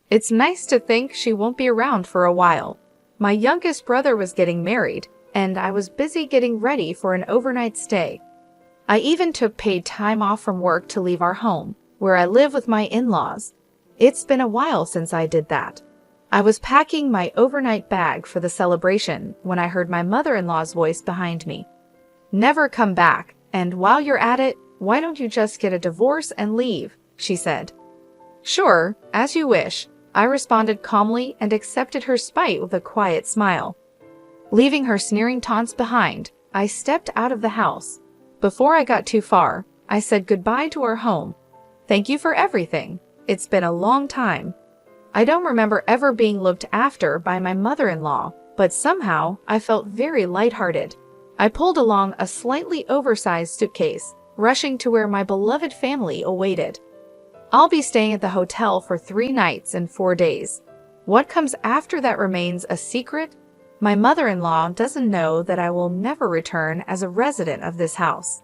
It's nice to think she won't be around for a while. My youngest brother was getting married, and I was busy getting ready for an overnight stay. I even took paid time off from work to leave our home, where I live with my in-laws. It's been a while since I did that. I was packing my overnight bag for the celebration when I heard my mother-in-law's voice behind me. "Never come back, and while you're at it, why don't you just get a divorce and leave?" she said. "Sure, as you wish," I responded calmly and accepted her spite with a quiet smile. Leaving her sneering taunts behind, I stepped out of the house. Before I got too far, I said goodbye to our home. "Thank you for everything. It's been a long time." I don't remember ever being looked after by my mother-in-law, but somehow I felt very lighthearted. I pulled along a slightly oversized suitcase, rushing to where my beloved family awaited. I'll be staying at the hotel for 3 nights and 4 days. What comes after that remains a secret. My mother-in-law doesn't know that I will never return as a resident of this house.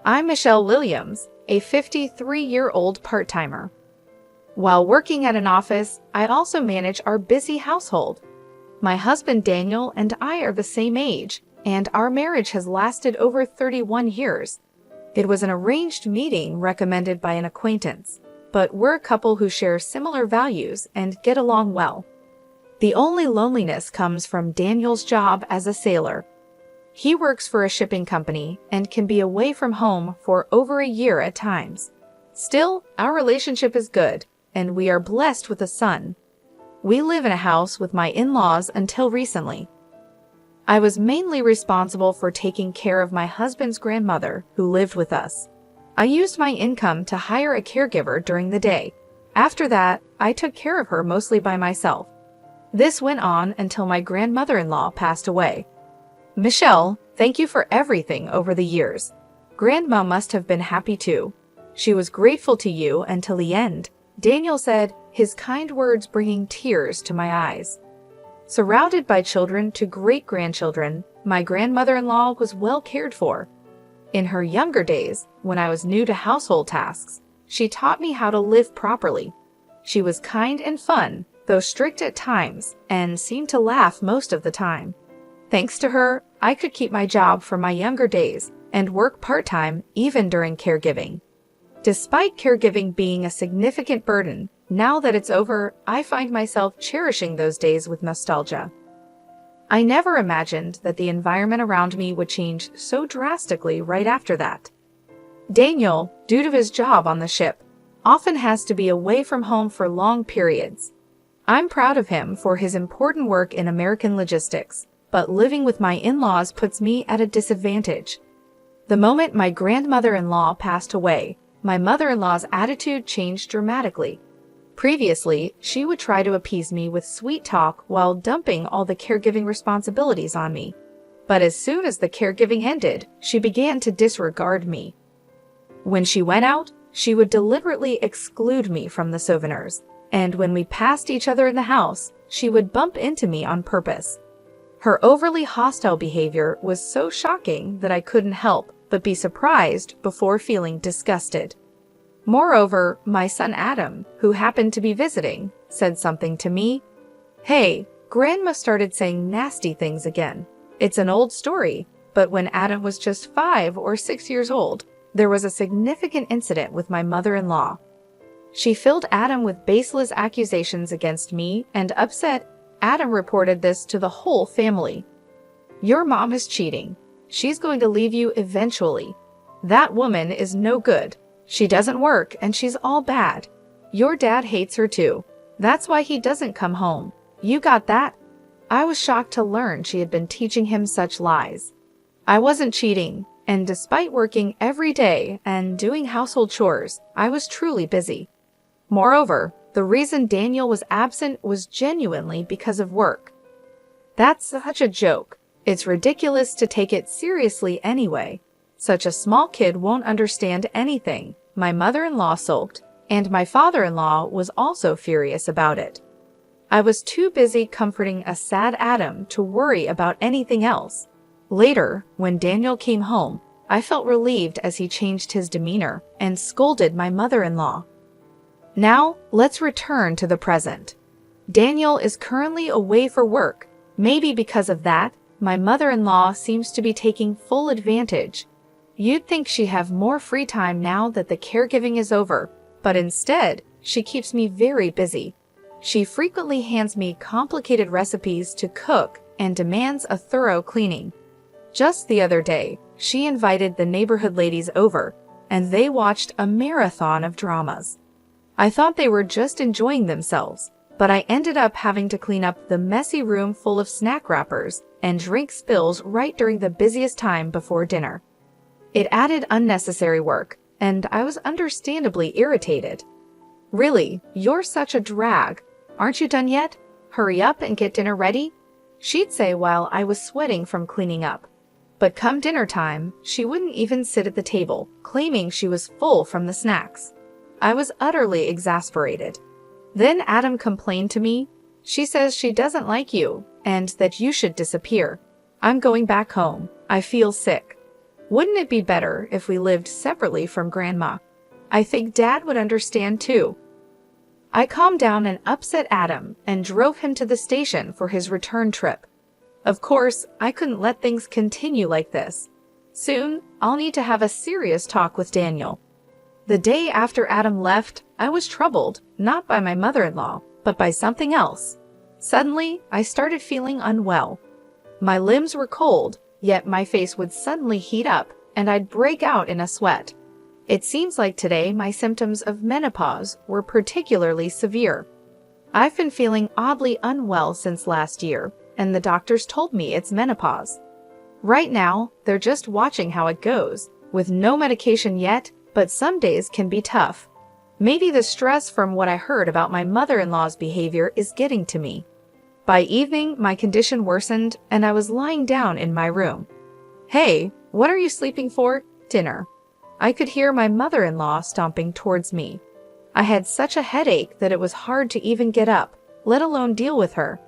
I'm Michelle Williams, a 53-year-old part-timer. While working at an office, I also manage our busy household. My husband Daniel and I are the same age, and our marriage has lasted over 31 years. It was an arranged meeting recommended by an acquaintance, but we're a couple who share similar values and get along well. The only loneliness comes from Daniel's job as a sailor. He works for a shipping company and can be away from home for over a year at times. Still, our relationship is good, and we are blessed with a son. We live in a house with my in-laws until recently. I was mainly responsible for taking care of my husband's grandmother, who lived with us. I used my income to hire a caregiver during the day. After that, I took care of her mostly by myself. This went on until my grandmother-in-law passed away. Michelle, thank you for everything over the years. Grandma must have been happy too. She was grateful to you until the end, Daniel said, his kind words bringing tears to my eyes. Surrounded by children to great-grandchildren, my grandmother-in-law was well cared for. In her younger days, when I was new to household tasks, she taught me how to live properly. She was kind and fun, though strict at times, and seemed to laugh most of the time. Thanks to her, I could keep my job from my younger days and work part-time even during caregiving. Despite caregiving being a significant burden, now that it's over, I find myself cherishing those days with nostalgia. I never imagined that the environment around me would change so drastically right after that. Daniel, due to his job on the ship, often has to be away from home for long periods. I'm proud of him for his important work in American logistics, but living with my in-laws puts me at a disadvantage. The moment my grandmother-in-law passed away, my mother-in-law's attitude changed dramatically. Previously, she would try to appease me with sweet talk while dumping all the caregiving responsibilities on me. But as soon as the caregiving ended, she began to disregard me. When she went out, she would deliberately exclude me from the souvenirs, and when we passed each other in the house, she would bump into me on purpose. Her overly hostile behavior was so shocking that I couldn't help but be surprised before feeling disgusted. Moreover, my son Adam, who happened to be visiting, said something to me. "Hey, Grandma started saying nasty things again. It's an old story, but when Adam was just 5 or 6 years old, there was a significant incident with my mother-in-law. She filled Adam with baseless accusations against me, and upset, Adam reported this to the whole family. Your mom is cheating. She's going to leave you eventually. That woman is no good. She doesn't work and she's all bad. Your dad hates her too. That's why he doesn't come home. You got that?" I was shocked to learn she had been teaching him such lies. I wasn't cheating, and despite working every day and doing household chores, I was truly busy. Moreover, the reason Daniel was absent was genuinely because of work. That's such a joke. It's ridiculous to take it seriously anyway. Such a small kid won't understand anything, my mother-in-law sulked, and my father-in-law was also furious about it. I was too busy comforting a sad Adam to worry about anything else. Later, when Daniel came home, I felt relieved as he changed his demeanor and scolded my mother-in-law. Now, let's return to the present. Daniel is currently away for work. Maybe because of that, my mother-in-law seems to be taking full advantage. You'd think she'd have more free time now that the caregiving is over, but instead, she keeps me very busy. She frequently hands me complicated recipes to cook and demands a thorough cleaning. Just the other day, she invited the neighborhood ladies over, and they watched a marathon of dramas. I thought they were just enjoying themselves, but I ended up having to clean up the messy room full of snack wrappers and drink spills right during the busiest time before dinner. It added unnecessary work, and I was understandably irritated. "Really, you're such a drag. Aren't you done yet? Hurry up and get dinner ready," she'd say while I was sweating from cleaning up. But come dinner time, she wouldn't even sit at the table, claiming she was full from the snacks. I was utterly exasperated. Then Adam complained to me. "She says she doesn't like you, and that you should disappear. I'm going back home. I feel sick. Wouldn't it be better if we lived separately from Grandma? I think Dad would understand too." I calmed down an upset Adam and drove him to the station for his return trip. Of course, I couldn't let things continue like this. Soon, I'll need to have a serious talk with Daniel. The day after Adam left, I was troubled, not by my mother-in-law, but by something else. Suddenly, I started feeling unwell. My limbs were cold, yet my face would suddenly heat up, and I'd break out in a sweat. It seems like today my symptoms of menopause were particularly severe. I've been feeling oddly unwell since last year, and the doctors told me it's menopause. Right now, they're just watching how it goes, with no medication yet, but some days can be tough. Maybe the stress from what I heard about my mother-in-law's behavior is getting to me. By evening, my condition worsened, and I was lying down in my room. "Hey, what are you sleeping for? Dinner." I could hear my mother-in-law stomping towards me. I had such a headache that it was hard to even get up, let alone deal with her.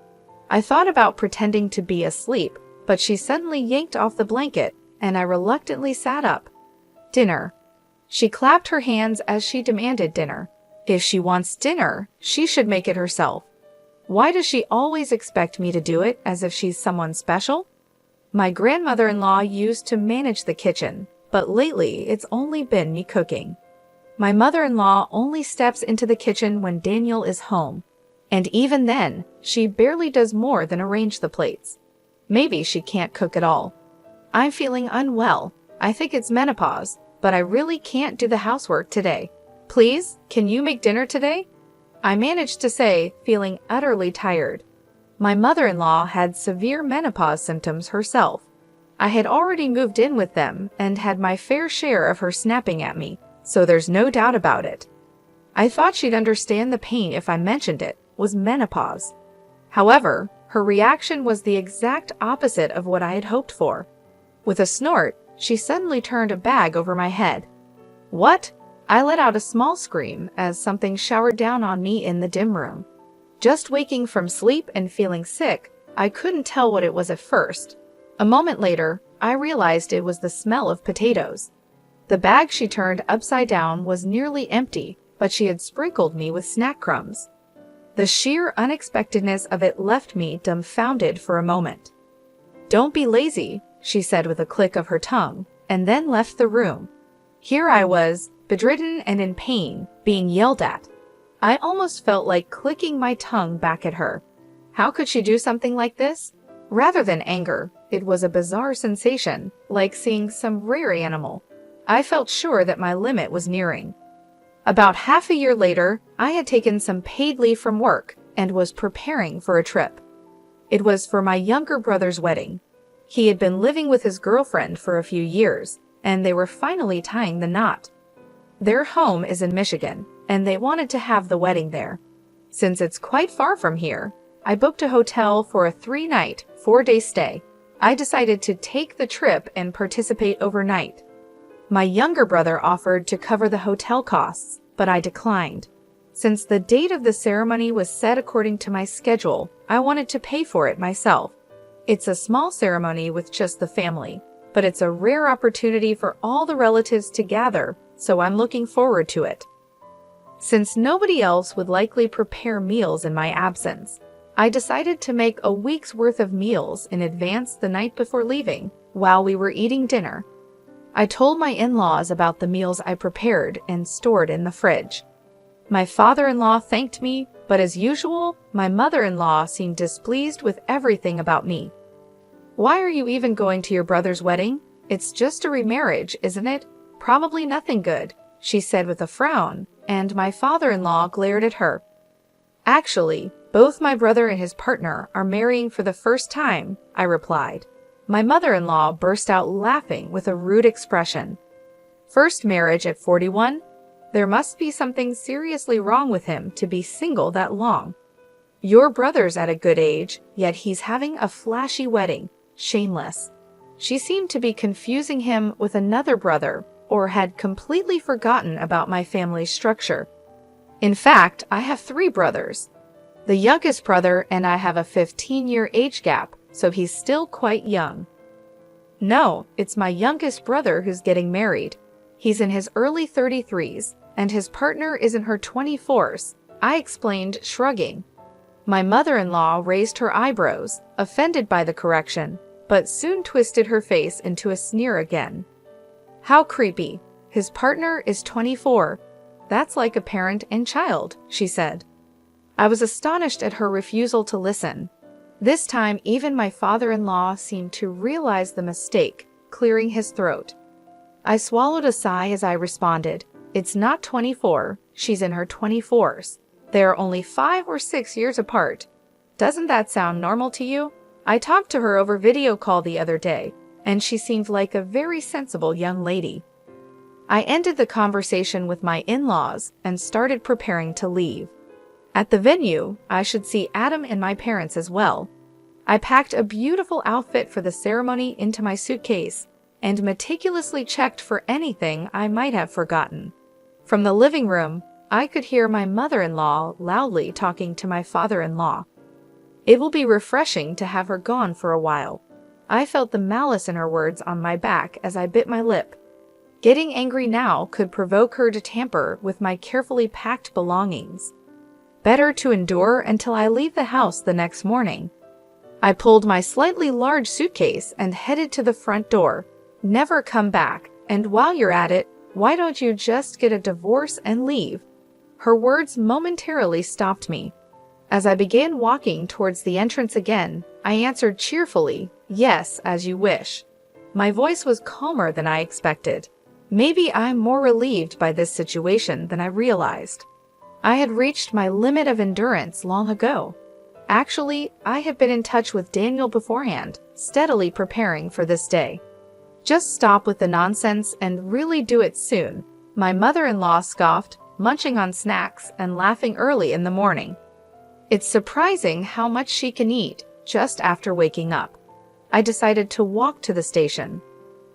I thought about pretending to be asleep, but she suddenly yanked off the blanket, and I reluctantly sat up. "Dinner." She clapped her hands as she demanded dinner. If she wants dinner, she should make it herself. Why does she always expect me to do it as if she's someone special? My grandmother-in-law used to manage the kitchen, but lately it's only been me cooking. My mother-in-law only steps into the kitchen when Daniel is home, and even then, she barely does more than arrange the plates. Maybe she can't cook at all. I'm feeling unwell. I think it's menopause, but I really can't do the housework today. "Please, can you make dinner today?" I managed to say, feeling utterly tired. My mother-in-law had severe menopause symptoms herself. I had already moved in with them and had my fair share of her snapping at me, so there's no doubt about it. I thought she'd understand the pain if I mentioned it was menopause. However, her reaction was the exact opposite of what I had hoped for. With a snort, she suddenly turned a bag over my head. "What?" I let out a small scream as something showered down on me in the dim room. Just waking from sleep and feeling sick, I couldn't tell what it was at first. A moment later, I realized it was the smell of potatoes. The bag she turned upside down was nearly empty, but she had sprinkled me with snack crumbs. The sheer unexpectedness of it left me dumbfounded for a moment. "Don't be lazy," she said with a click of her tongue, and then left the room. Here I was, bedridden and in pain, being yelled at. I almost felt like clicking my tongue back at her. How could she do something like this? Rather than anger, it was a bizarre sensation, like seeing some rare animal. I felt sure that my limit was nearing. About half a year later, I had taken some paid leave from work and was preparing for a trip. It was for my younger brother's wedding. He had been living with his girlfriend for a few years, and they were finally tying the knot. Their home is in Michigan, and they wanted to have the wedding there. Since it's quite far from here, I booked a hotel for a 3-night, 4-day stay. I decided to take the trip and participate overnight. My younger brother offered to cover the hotel costs, but I declined. Since the date of the ceremony was set according to my schedule, I wanted to pay for it myself. It's a small ceremony with just the family, but it's a rare opportunity for all the relatives to gather, so I'm looking forward to it. Since nobody else would likely prepare meals in my absence, I decided to make a week's worth of meals in advance the night before leaving, while we were eating dinner. I told my in-laws about the meals I prepared and stored in the fridge. My father-in-law thanked me, but as usual, my mother-in-law seemed displeased with everything about me. "Why are you even going to your brother's wedding? It's just a remarriage, isn't it? Probably nothing good," she said with a frown, and my father-in-law glared at her. "Actually, both my brother and his partner are marrying for the first time," I replied. My mother-in-law burst out laughing with a rude expression. "First marriage at 41? There must be something seriously wrong with him to be single that long. Your brother's at a good age, yet he's having a flashy wedding. Shameless." She seemed to be confusing him with another brother, or had completely forgotten about my family's structure. In fact, I have 3 brothers. The youngest brother and I have a 15-year age gap, so he's still quite young. "No, it's my youngest brother who's getting married. He's in his early 33s, and his partner is in her 24s, I explained, shrugging. My mother-in-law raised her eyebrows, offended by the correction, but soon twisted her face into a sneer again. "How creepy. His partner is 24. That's like a parent and child," she said. I was astonished at her refusal to listen. This time, even my father-in-law seemed to realize the mistake, clearing his throat. I swallowed a sigh as I responded, "It's not 24, she's in her 24s. They are only 5 or 6 years apart. Doesn't that sound normal to you? I talked to her over video call the other day, and she seemed like a very sensible young lady." I ended the conversation with my in-laws and started preparing to leave. At the venue, I should see Adam and my parents as well. I packed a beautiful outfit for the ceremony into my suitcase and meticulously checked for anything I might have forgotten. From the living room, I could hear my mother-in-law loudly talking to my father-in-law. It will be refreshing to have her gone for a while. I felt the malice in her words on my back as I bit my lip. Getting angry now could provoke her to tamper with my carefully packed belongings. Better to endure until I leave the house the next morning. I pulled my slightly large suitcase and headed to the front door. "Never come back, and while you're at it, why don't you just get a divorce and leave?" Her words momentarily stopped me. As I began walking towards the entrance again, I answered cheerfully, "Yes, as you wish." My voice was calmer than I expected. Maybe I'm more relieved by this situation than I realized. I had reached my limit of endurance long ago. Actually, I had been in touch with Daniel beforehand, steadily preparing for this day. "Just stop with the nonsense and really do it soon," my mother-in-law scoffed, munching on snacks and laughing early in the morning. It's surprising how much she can eat just after waking up. I decided to walk to the station.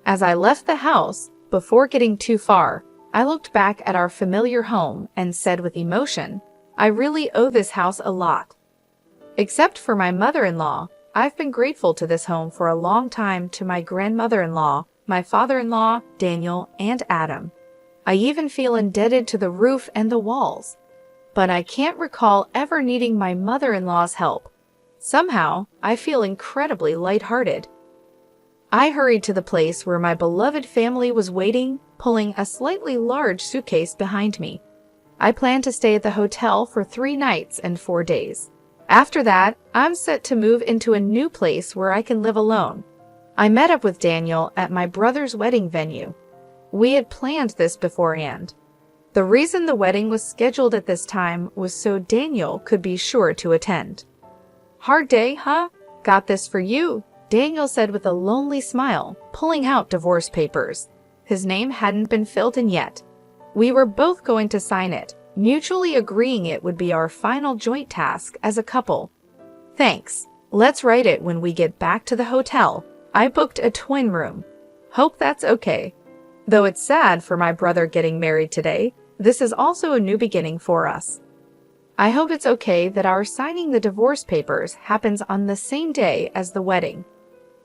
As I left the house, before getting too far, I looked back at our familiar home and said with emotion, "I really owe this house a lot." Except for my mother-in-law, I've been grateful to this home for a long time, to my grandmother-in-law, my father-in-law, Daniel, and Adam. I even feel indebted to the roof and the walls. But I can't recall ever needing my mother-in-law's help. Somehow, I feel incredibly lighthearted. I hurried to the place where my beloved family was waiting, pulling a slightly large suitcase behind me. I plan to stay at the hotel for 3 nights and 4 days. After that, I'm set to move into a new place where I can live alone. I met up with Daniel at my brother's wedding venue. We had planned this beforehand. The reason the wedding was scheduled at this time was so Daniel could be sure to attend. "Hard day, huh? Got this for you," Daniel said with a lonely smile, pulling out divorce papers. His name hadn't been filled in yet. We were both going to sign it, mutually agreeing it would be our final joint task as a couple. "Thanks. Let's write it when we get back to the hotel. I booked a twin room. Hope that's okay. Though it's sad for my brother getting married today, this is also a new beginning for us. I hope it's okay that our signing the divorce papers happens on the same day as the wedding.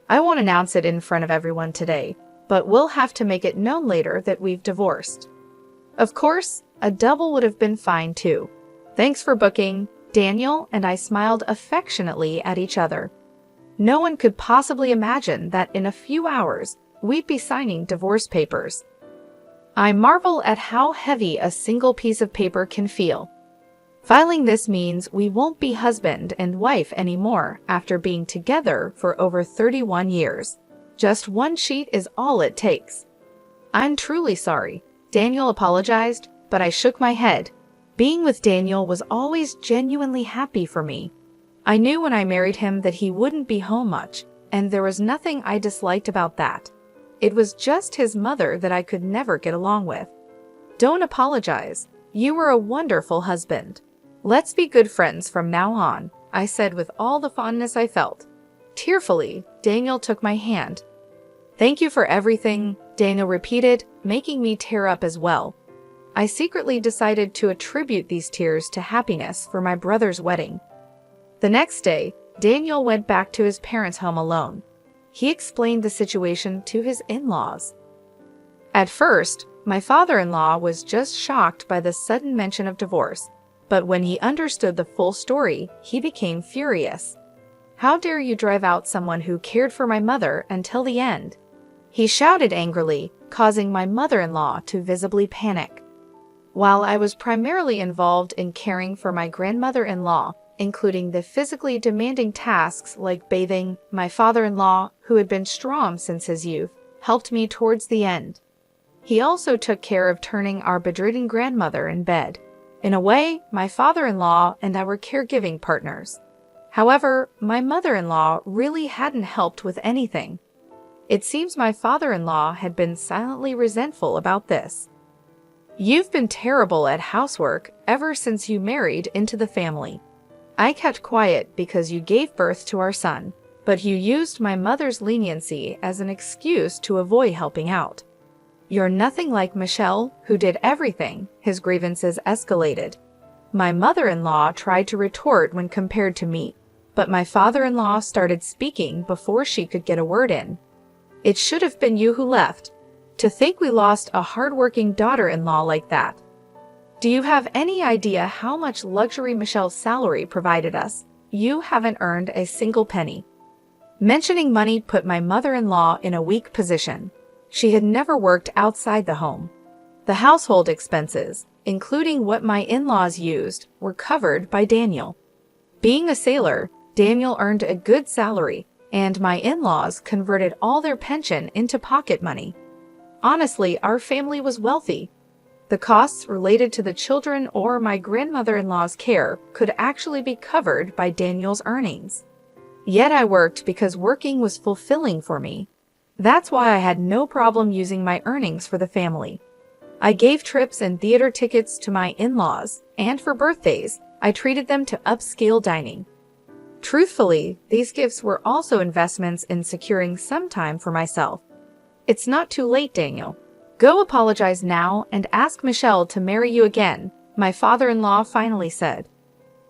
I won't announce it in front of everyone today, but we'll have to make it known later that we've divorced. Of course, A double would have been fine too. Thanks for booking. Daniel and I smiled affectionately at each other. No one could possibly imagine that in a few hours, we'd be signing divorce papers. I marvel at how heavy a single piece of paper can feel. Filing this means we won't be husband and wife anymore after being together for over 31 years. Just one sheet is all it takes. I'm truly sorry. Daniel apologized, but I shook my head. Being with Daniel was always genuinely happy for me. I knew when I married him that he wouldn't be home much, and there was nothing I disliked about that. It was just his mother that I could never get along with. Don't apologize. You were a wonderful husband. Let's be good friends from now on, I said with all the fondness I felt. Tearfully, Daniel took my hand. Thank you for everything, Daniel repeated, making me tear up as well. I secretly decided to attribute these tears to happiness for my brother's wedding. The next day, Daniel went back to his parents' home alone. He explained the situation to his in-laws. At first, my father-in-law was just shocked by the sudden mention of divorce, but when he understood the full story, he became furious. How dare you drive out someone who cared for my mother until the end? He shouted angrily, causing my mother-in-law to visibly panic. While I was primarily involved in caring for my grandmother-in-law, including the physically demanding tasks like bathing, my father-in-law, who had been strong since his youth, helped me towards the end. He also took care of turning our bedridden grandmother in bed. In a way, my father-in-law and I were caregiving partners. However, my mother-in-law really hadn't helped with anything. It seems my father-in-law had been silently resentful about this. You've been terrible at housework ever since you married into the family. I kept quiet because you gave birth to our son, but you used my mother's leniency as an excuse to avoid helping out. You're nothing like Michelle, who did everything. His grievances escalated. My mother-in-law tried to retort when compared to me, but my father-in-law started speaking before she could get a word in. It should have been you who left. To think we lost a hard-working daughter-in-law like that. Do you have any idea how much luxury Michelle's salary provided us? You haven't earned a single penny. Mentioning money put my mother-in-law in a weak position. She had never worked outside the home. The household expenses, including what my in-laws used, were covered by Daniel. Being a sailor, Daniel earned a good salary, and my in-laws converted all their pension into pocket money. Honestly, our family was wealthy. The costs related to the children or my grandmother-in-law's care could actually be covered by Daniel's earnings. Yet I worked because working was fulfilling for me. That's why I had no problem using my earnings for the family. I gave trips and theater tickets to my in-laws, and for birthdays, I treated them to upscale dining. Truthfully, these gifts were also investments in securing some time for myself. It's not too late, Daniel. Go apologize now and ask Michelle to marry you again, my father-in-law finally said.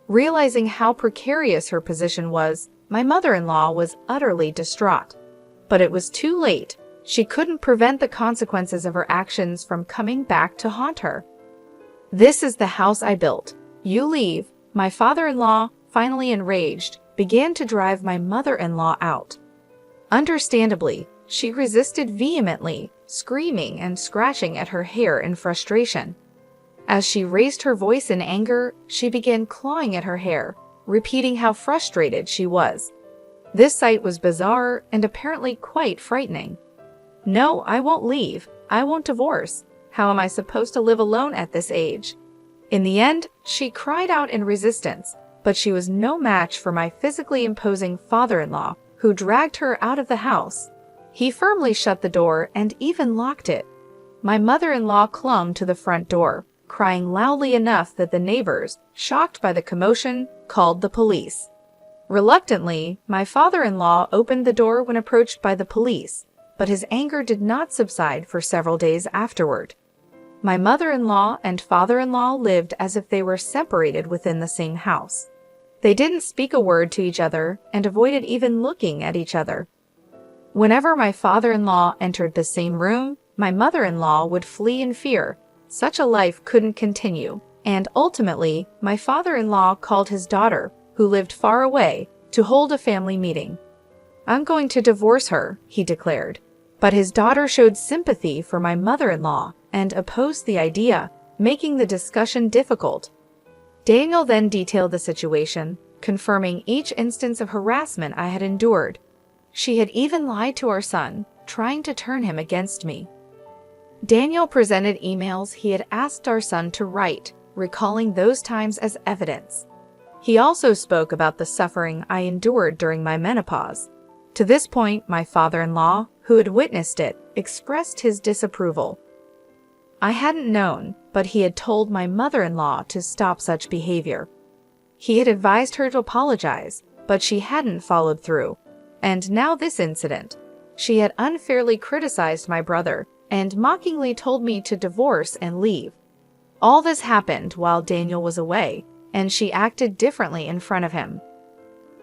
Realizing how precarious her position was, my mother-in-law was utterly distraught. But it was too late. She couldn't prevent the consequences of her actions from coming back to haunt her. This is the house I built. You leave. My father-in-law, finally enraged, began to drive my mother-in-law out. Understandably, she resisted vehemently, screaming and scratching at her hair in frustration. As she raised her voice in anger, she began clawing at her hair, repeating how frustrated she was. This sight was bizarre and apparently quite frightening. No, I won't leave. I won't divorce. How am I supposed to live alone at this age? In the end, she cried out in resistance, but she was no match for my physically imposing father-in-law, who dragged her out of the house. He firmly shut the door and even locked it. My mother-in-law clung to the front door, crying loudly enough that the neighbors, shocked by the commotion, called the police. Reluctantly, my father-in-law opened the door when approached by the police, but his anger did not subside for several days afterward. My mother-in-law and father-in-law lived as if they were separated within the same house. They didn't speak a word to each other and avoided even looking at each other. Whenever my father-in-law entered the same room, my mother-in-law would flee in fear, Such a life couldn't continue, and ultimately, my father-in-law called his daughter, who lived far away, to hold a family meeting. "I'm going to divorce her," he declared. But his daughter showed sympathy for my mother-in-law and opposed the idea, making the discussion difficult. Daniel then detailed the situation, confirming each instance of harassment I had endured. She had even lied to our son, trying to turn him against me. Daniel presented emails he had asked our son to write, recalling those times as evidence. He also spoke about the suffering I endured during my menopause. To this point, my father-in-law, who had witnessed it, expressed his disapproval. I hadn't known, but he had told my mother-in-law to stop such behavior. He had advised her to apologize, but she hadn't followed through. And now this incident. She had unfairly criticized my brother and mockingly told me to divorce and leave. All this happened while Daniel was away, and she acted differently in front of him.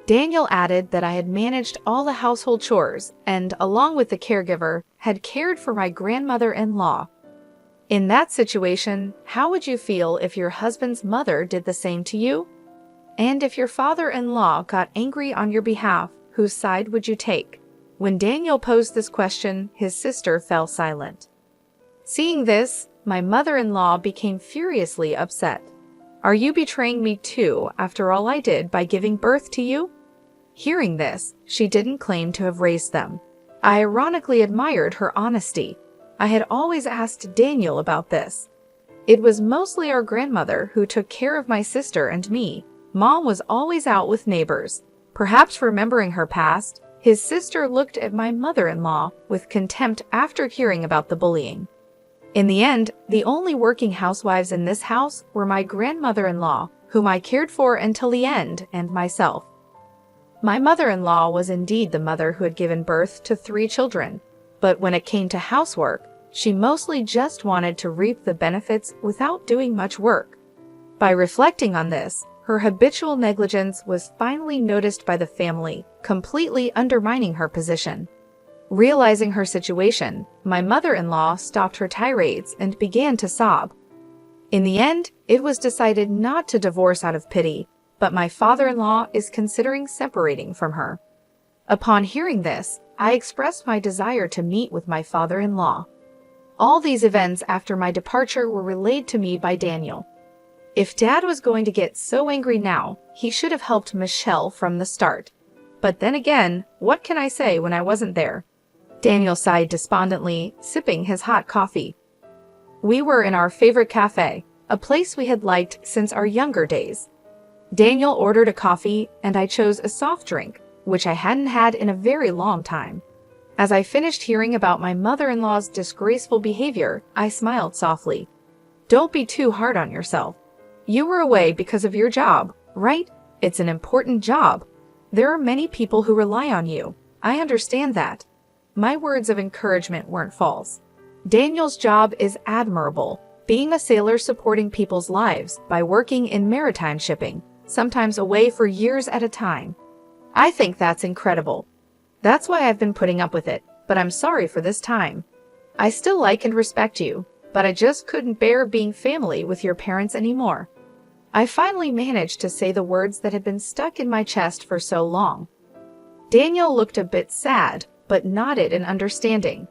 Daniel added that I had managed all the household chores and, along with the caregiver, had cared for my grandmother-in-law. In that situation, how would you feel if your husband's mother did the same to you? And if your father-in-law got angry on your behalf, whose side would you take? When Daniel posed this question, his sister fell silent. Seeing this, my mother-in-law became furiously upset. "Are you betraying me too, after all I did by giving birth to you?" Hearing this, she didn't claim to have raised them. I ironically admired her honesty. I had always asked Daniel about this. It was mostly our grandmother who took care of my sister and me. Mom was always out with neighbors. Perhaps remembering her past, his sister looked at my mother-in-law with contempt after hearing about the bullying. In the end, the only working housewives in this house were my grandmother-in-law, whom I cared for until the end, and myself. My mother-in-law was indeed the mother who had given birth to 3 children, but when it came to housework, she mostly just wanted to reap the benefits without doing much work. By reflecting on this, her habitual negligence was finally noticed by the family, completely undermining her position. Realizing her situation, my mother-in-law stopped her tirades and began to sob. In the end, it was decided not to divorce out of pity, but my father-in-law is considering separating from her. Upon hearing this, I expressed my desire to meet with my father-in-law. All these events after my departure were relayed to me by Daniel. If Dad was going to get so angry now, he should have helped Michelle from the start. But then again, what can I say when I wasn't there? Daniel sighed despondently, sipping his hot coffee. We were in our favorite cafe, a place we had liked since our younger days. Daniel ordered a coffee, and I chose a soft drink, which I hadn't had in a very long time. As I finished hearing about my mother-in-law's disgraceful behavior, I smiled softly. Don't be too hard on yourself. You were away because of your job, right? It's an important job. There are many people who rely on you. I understand that. My words of encouragement weren't false. Daniel's job is admirable, being a sailor supporting people's lives by working in maritime shipping, sometimes away for years at a time. I think that's incredible. That's why I've been putting up with it, but I'm sorry for this time. I still like and respect you, but I just couldn't bear being family with your parents anymore. I finally managed to say the words that had been stuck in my chest for so long. Daniel looked a bit sad, but nodded in understanding.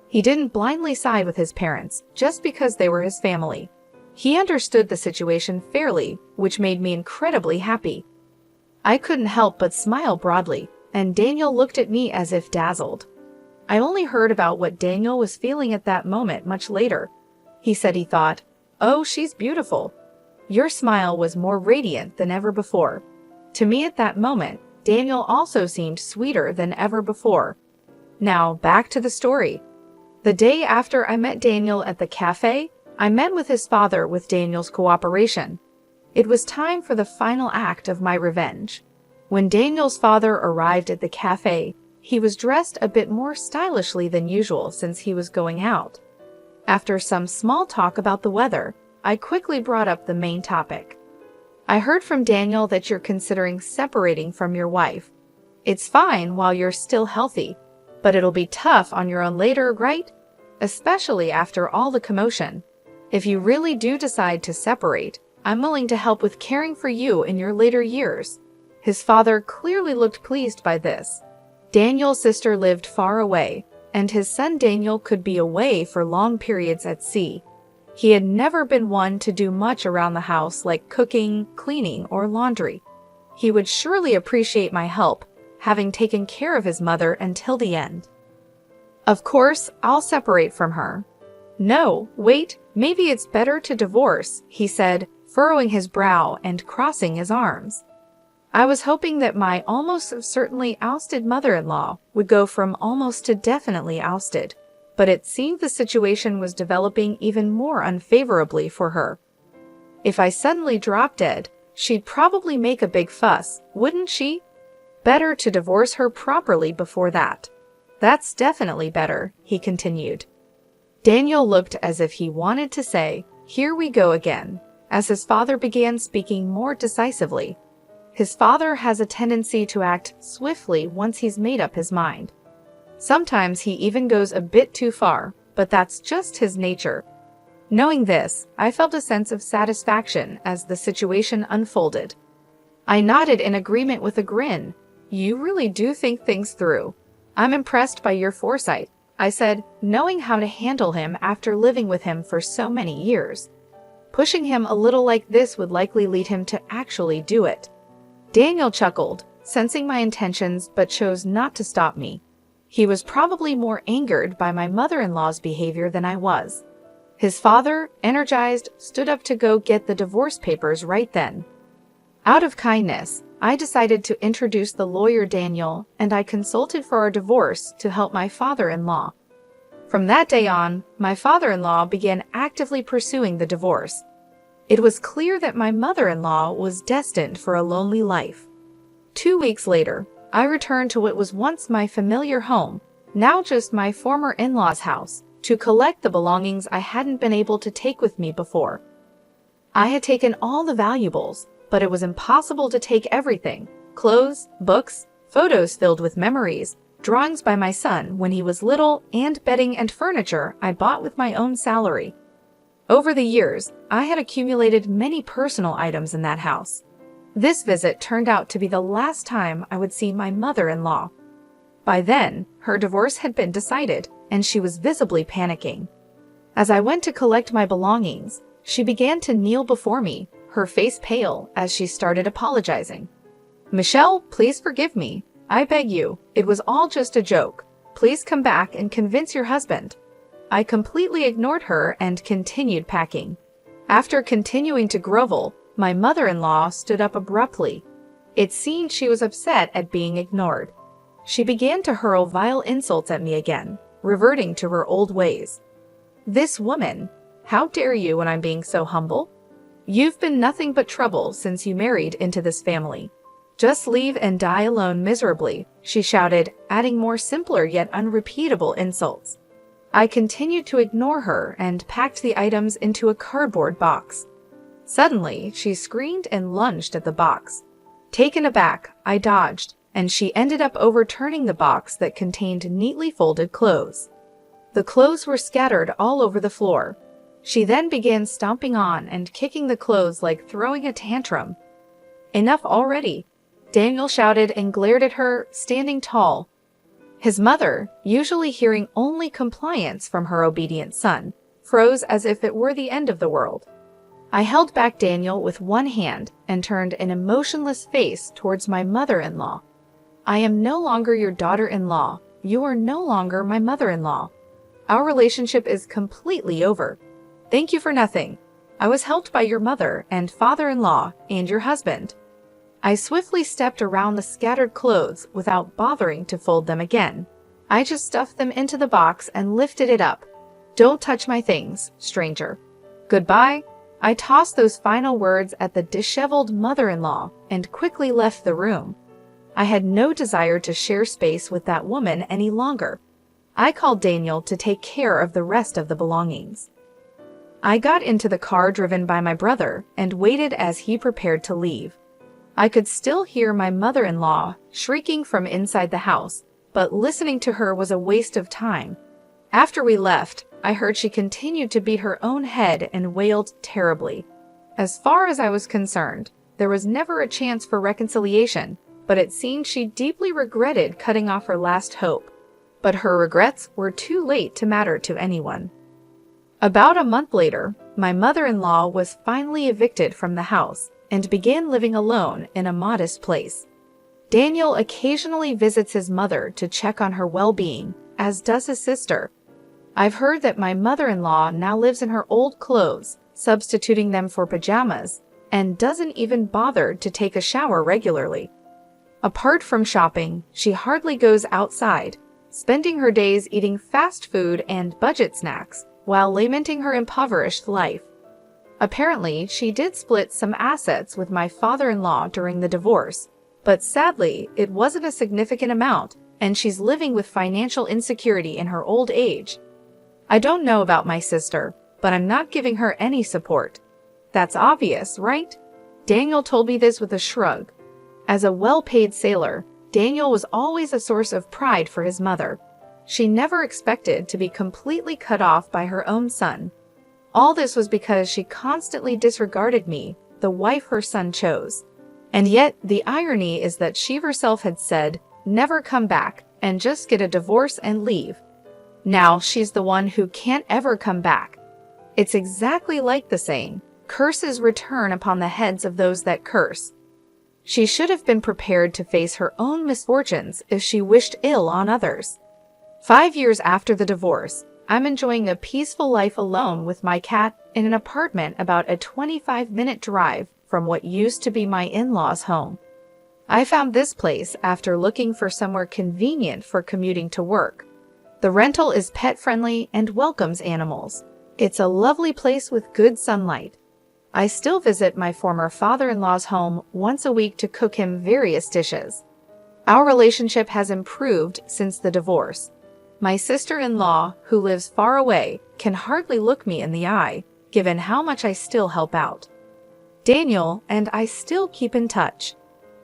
He didn't blindly side with his parents just because they were his family. He understood the situation fairly, which made me incredibly happy. I couldn't help but smile broadly, and Daniel looked at me as if dazzled. I only heard about what Daniel was feeling at that moment much later. He said he thought, "Oh, she's beautiful." Your smile was more radiant than ever before. To me at that moment, Daniel also seemed sweeter than ever before. Now, back to the story. The day after I met Daniel at the cafe, I met with his father with Daniel's cooperation. It was time for the final act of my revenge. When Daniel's father arrived at the cafe, he was dressed a bit more stylishly than usual since he was going out. After some small talk about the weather, I quickly brought up the main topic. I heard from Daniel that you're considering separating from your wife. It's fine while you're still healthy, but it'll be tough on your own later, right? Especially after all the commotion. If you really do decide to separate, I'm willing to help with caring for you in your later years." His father clearly looked pleased by this. Daniel's sister lived far away, and his son Daniel could be away for long periods at sea. He had never been one to do much around the house like cooking, cleaning, or laundry. He would surely appreciate my help, having taken care of his mother until the end. "Of course, I'll separate from her." "No, wait, maybe it's better to divorce," he said, furrowing his brow and crossing his arms. I was hoping that my almost certainly ousted mother-in-law would go from almost to definitely ousted, but it seemed the situation was developing even more unfavorably for her. If I suddenly dropped dead, she'd probably make a big fuss, wouldn't she? Better to divorce her properly before that. "That's definitely better," he continued. Daniel looked as if he wanted to say, "Here we go again," as his father began speaking more decisively. His father has a tendency to act swiftly once he's made up his mind. Sometimes he even goes a bit too far, but that's just his nature. Knowing this, I felt a sense of satisfaction as the situation unfolded. I nodded in agreement with a grin. "You really do think things through. I'm impressed by your foresight," I said, knowing how to handle him after living with him for so many years. Pushing him a little like this would likely lead him to actually do it. Daniel chuckled, sensing my intentions, but chose not to stop me. He was probably more angered by my mother-in-law's behavior than I was. His father, energized, stood up to go get the divorce papers right then. Out of kindness, I decided to introduce the lawyer Daniel, and I consulted for our divorce to help my father-in-law. From that day on, my father-in-law began actively pursuing the divorce. It was clear that my mother-in-law was destined for a lonely life. 2 weeks later, I returned to what was once my familiar home, now just my former in-laws' house, to collect the belongings I hadn't been able to take with me before. I had taken all the valuables, but it was impossible to take everything: clothes, books, photos filled with memories, drawings by my son when he was little, and bedding and furniture I bought with my own salary. Over the years, I had accumulated many personal items in that house. This visit turned out to be the last time I would see my mother-in-law. By then, her divorce had been decided, and she was visibly panicking. As I went to collect my belongings, she began to kneel before me, her face pale as she started apologizing. "Michelle, please forgive me. I beg you, it was all just a joke. Please come back and convince your husband." I completely ignored her and continued packing. After continuing to grovel, my mother-in-law stood up abruptly. It seemed she was upset at being ignored. She began to hurl vile insults at me again, reverting to her old ways. "This woman, how dare you when I'm being so humble? You've been nothing but trouble since you married into this family. Just leave and die alone miserably," she shouted, adding more simpler yet unrepeatable insults. I continued to ignore her and packed the items into a cardboard box. Suddenly, she screamed and lunged at the box. Taken aback, I dodged, and she ended up overturning the box that contained neatly folded clothes. The clothes were scattered all over the floor. She then began stomping on and kicking the clothes like throwing a tantrum. "Enough already," Daniel shouted and glared at her, standing tall. His mother, usually hearing only compliance from her obedient son, froze as if it were the end of the world. I held back Daniel with one hand and turned an emotionless face towards my mother-in-law. "I am no longer your daughter-in-law. You are no longer my mother-in-law. Our relationship is completely over. Thank you for nothing. I was helped by your mother and father-in-law and your husband." I swiftly stepped around the scattered clothes without bothering to fold them again. I just stuffed them into the box and lifted it up. "Don't touch my things, stranger. Goodbye." I tossed those final words at the disheveled mother-in-law and quickly left the room. I had no desire to share space with that woman any longer. I called Daniel to take care of the rest of the belongings. I got into the car driven by my brother and waited as he prepared to leave. I could still hear my mother-in-law shrieking from inside the house, but listening to her was a waste of time. After we left, I heard she continued to beat her own head and wailed terribly. As far as I was concerned, there was never a chance for reconciliation, but it seemed she deeply regretted cutting off her last hope. But her regrets were too late to matter to anyone. About a month later, my mother-in-law was finally evicted from the house and began living alone in a modest place. Daniel occasionally visits his mother to check on her well-being, as does his sister. I've heard that my mother-in-law now lives in her old clothes, substituting them for pajamas, and doesn't even bother to take a shower regularly. Apart from shopping, she hardly goes outside, spending her days eating fast food and budget snacks while lamenting her impoverished life. Apparently, she did split some assets with my father-in-law during the divorce, but sadly, it wasn't a significant amount, and she's living with financial insecurity in her old age. I don't know about my sister, but I'm not giving her any support. That's obvious, right? Daniel told me this with a shrug. As a well-paid sailor, Daniel was always a source of pride for his mother. She never expected to be completely cut off by her own son. All this was because she constantly disregarded me, the wife her son chose. And yet, the irony is that she herself had said, "Never come back, and just get a divorce and leave." Now she's the one who can't ever come back. It's exactly like the saying, "Curses return upon the heads of those that curse." She should have been prepared to face her own misfortunes if she wished ill on others. 5 years after the divorce, I'm enjoying a peaceful life alone with my cat in an apartment about a 25-minute drive from what used to be my in-laws' home. I found this place after looking for somewhere convenient for commuting to work. The rental is pet-friendly and welcomes animals. It's a lovely place with good sunlight. I still visit my former father-in-law's home once a week to cook him various dishes. Our relationship has improved since the divorce. My sister-in-law, who lives far away, can hardly look me in the eye, given how much I still help out. Daniel and I still keep in touch.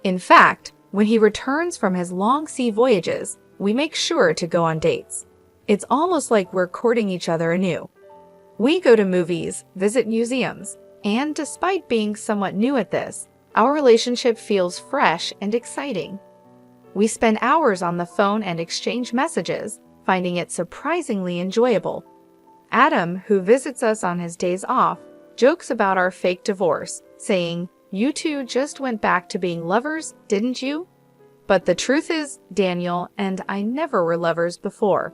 In fact, when he returns from his long sea voyages, we make sure to go on dates. It's almost like we're courting each other anew. We go to movies, visit museums, and despite being somewhat new at this, our relationship feels fresh and exciting. We spend hours on the phone and exchange messages, finding it surprisingly enjoyable. Adam, who visits us on his days off, jokes about our fake divorce, saying, "You two just went back to being lovers, didn't you?" But the truth is, Daniel and I never were lovers before.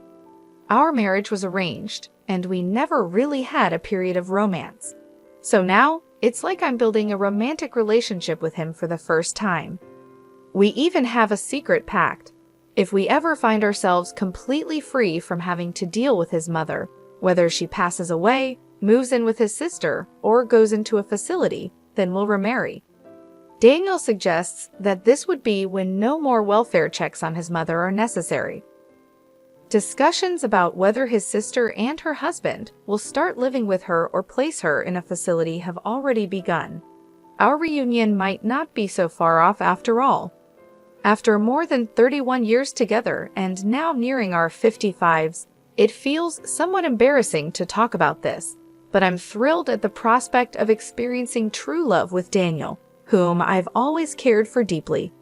Our marriage was arranged, and we never really had a period of romance. So now, it's like I'm building a romantic relationship with him for the first time. We even have a secret pact. If we ever find ourselves completely free from having to deal with his mother, whether she passes away, moves in with his sister, or goes into a facility, then we'll remarry. Daniel suggests that this would be when no more welfare checks on his mother are necessary. Discussions about whether his sister and her husband will start living with her or place her in a facility have already begun. Our reunion might not be so far off after all. After more than 31 years together and now nearing our 55s, it feels somewhat embarrassing to talk about this, but I'm thrilled at the prospect of experiencing true love with Daniel, whom I've always cared for deeply.